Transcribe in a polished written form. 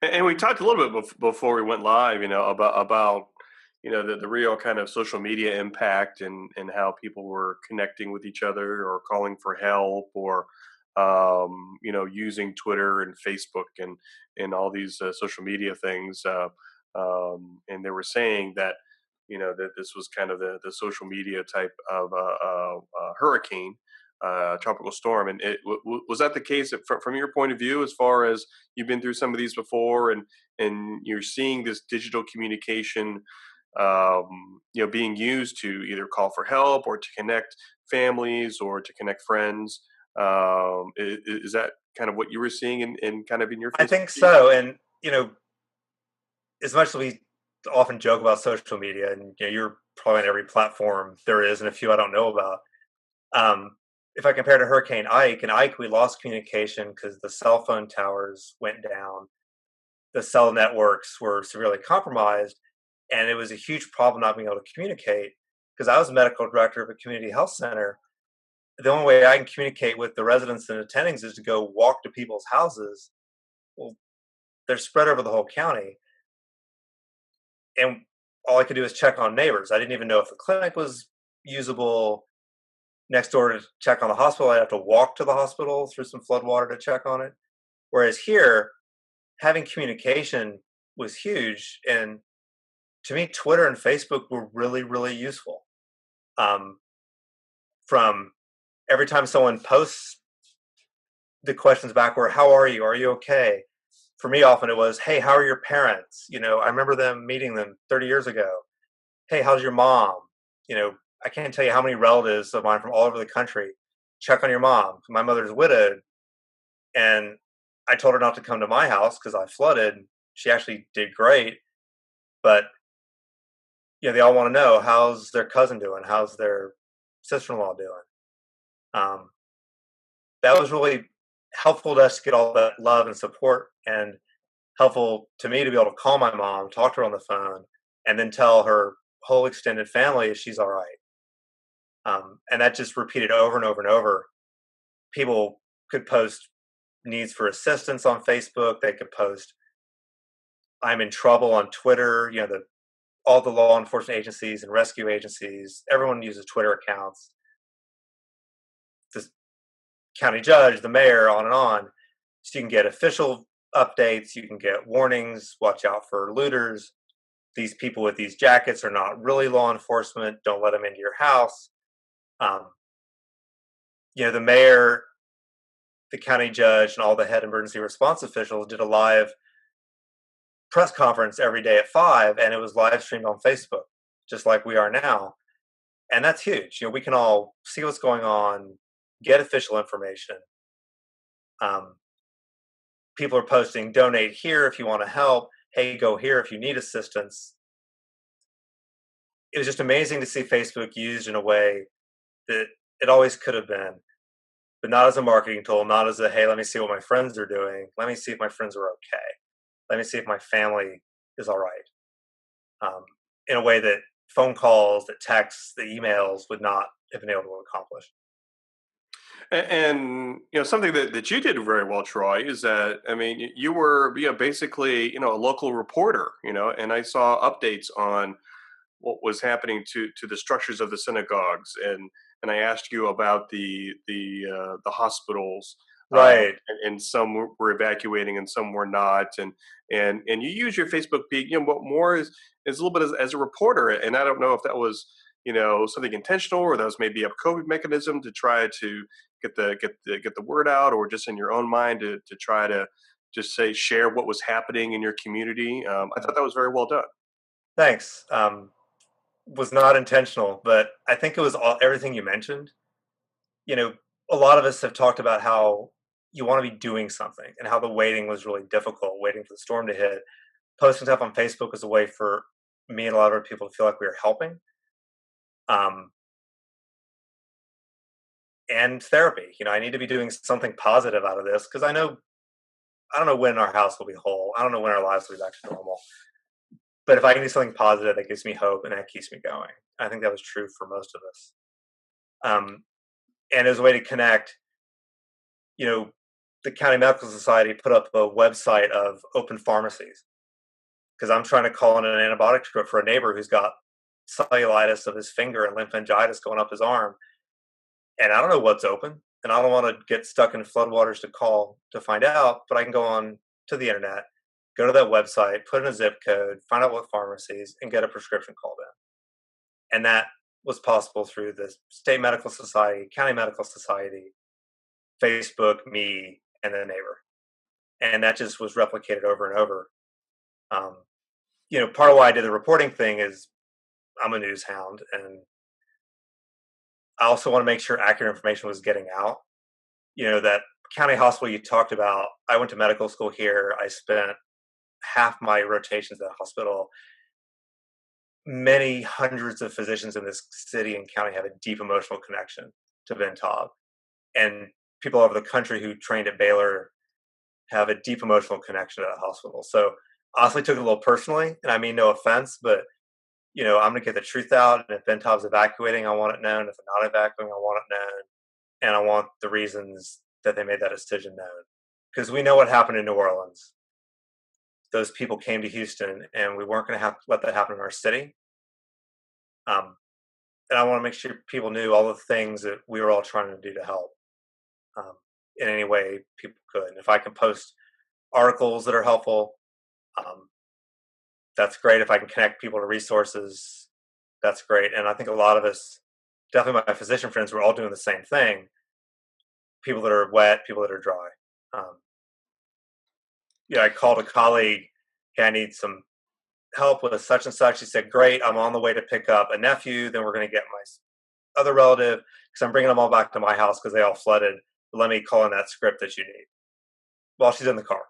And we talked a little bit before we went live, about the real kind of social media impact and how people were connecting with each other or calling for help or using Twitter and Facebook and all these social media things. And they were saying that that this was kind of the social media type of hurricane, tropical storm. And was that the case from your point of view, as far as you've been through some of these before, and you're seeing this digital communication, being used to either call for help or to connect families or to connect friends. Is that kind of what you were seeing in kind of in your I Facebook think feed? so. And, as much as we often joke about social media, and you're probably on every platform there is, and a few I don't know about. If I compare to Hurricane Ike, and Ike, we lost communication because the cell phone towers went down, the cell networks were severely compromised, and it was a huge problem not being able to communicate. Because I was a medical director of a community health center, the only way I can communicate with the residents and attendings is to go walk to people's houses. Well, they're spread over the whole county, and all I could do is check on neighbors. I didn't even know if the clinic was usable. Next door to check on the hospital, I'd have to walk to the hospital through some flood water to check on it. Whereas here, having communication was huge. And to me, Twitter and Facebook were really, really useful. Um, from every time someone posts, the questions back were, "How are you? Are you okay?" For me, often it was, "Hey, how are your parents? I remember them meeting them 30 years ago. Hey, how's your mom?" I can't tell you how many relatives of mine from all over the country check on your mom. My mother's widowed, and I told her not to come to my house because I flooded. She actually did great, but they all want to know, how's their cousin doing, how's their sister-in-law doing. Um, that was really helpful to us to get all that love and support, and helpful to me to be able to call my mom, talk to her on the phone, and then tell her whole extended family she's all right. And that just repeated over and over and over. People could post needs for assistance on Facebook. They could post "I'm in trouble" on Twitter. All the law enforcement agencies and rescue agencies, everyone uses Twitter accounts. The county judge, the mayor, on and on. So you can get official updates. You can get warnings. Watch out for looters. These people with these jackets are not really law enforcement. Don't let them into your house. Um, the mayor, the county judge, and all the head emergency response officials did a live press conference every day at 5, and it was live streamed on Facebook, just like we are now. And that's huge. We can all see what's going on, get official information. Um, People are posting, "Donate here if you want to help. Hey, go here if you need assistance." It was just amazing to see Facebook used in a way that it always could have been, but not as a marketing tool, not as a, "Hey, let me see what my friends are doing. Let me see if my friends are okay. Let me see if my family is all right." Um, in a way that phone calls, that texts, the emails would not have been able to accomplish. And something that you did very well, Troy, is that, I mean, you were basically a local reporter, and I saw updates on what was happening to the structures of the synagogues, and I asked you about the hospitals, Right. and some were evacuating and some were not, and you use your Facebook feed, but more is a little bit as a reporter, and I don't know if that was something intentional, or that was maybe a coping mechanism to try to get the word out, or just in your own mind to try to just say share what was happening in your community. I thought that was very well done. Thanks. Was not intentional, but I think it was everything you mentioned. You know, a lot of us have talked about how you want to be doing something and how the waiting was really difficult, waiting for the storm to hit. Posting stuff on Facebook was a way for me and a lot of other people to feel like we were helping. Um, and therapy. I need to be doing something positive out of this because I don't know when our house will be whole. I don't know when our lives will be back to normal. But if I can do something positive, that gives me hope and that keeps me going. I think that was true for most of us. Um, and as a way to connect, you know, the county medical society put up a website of open pharmacies because I'm trying to call in an antibiotic script for a neighbor who's got cellulitis of his finger and lymphangitis going up his arm, and I don't know what's open, and I don't want to get stuck in floodwaters to call to find out, but I can go on to the internet, go to that website, put in a zip code, find out what pharmacies, and get a prescription called in. And that was possible through the state medical society, county medical society, Facebook, me, and the neighbor. And that just was replicated over and over. Um, part of why I did the reporting thing is I'm a news hound, and I also want to make sure accurate information was getting out. That county hospital you talked about, I went to medical school here. I spent half my rotations at the hospital. Many hundreds of physicians in this city and county have a deep emotional connection to Ben Taub. And people all over the country who trained at Baylor have a deep emotional connection to that hospital. So I honestly took it a little personally, and I mean no offense, but I'm going to get the truth out. And if Ben Taub's evacuating, I want it known. If they're not evacuating, I want it known. And I want the reasons that they made that decision known. Because we know what happened in New Orleans. Those people came to Houston, and we weren't going to have to let that happen in our city. And I want to make sure people knew all the things that we were all trying to do to help in any way people could. And if I can post articles that are helpful, that's great. If I can connect people to resources, that's great. And I think a lot of us, definitely my physician friends, were all doing the same thing. People that are wet, people that are dry. I called a colleague, hey, I need some help with such and such. He said, great, I'm on the way to pick up a nephew. Then we're going to get my other relative because I'm bringing them all back to my house because they all flooded. Let me call in that script that you need while she's in the car.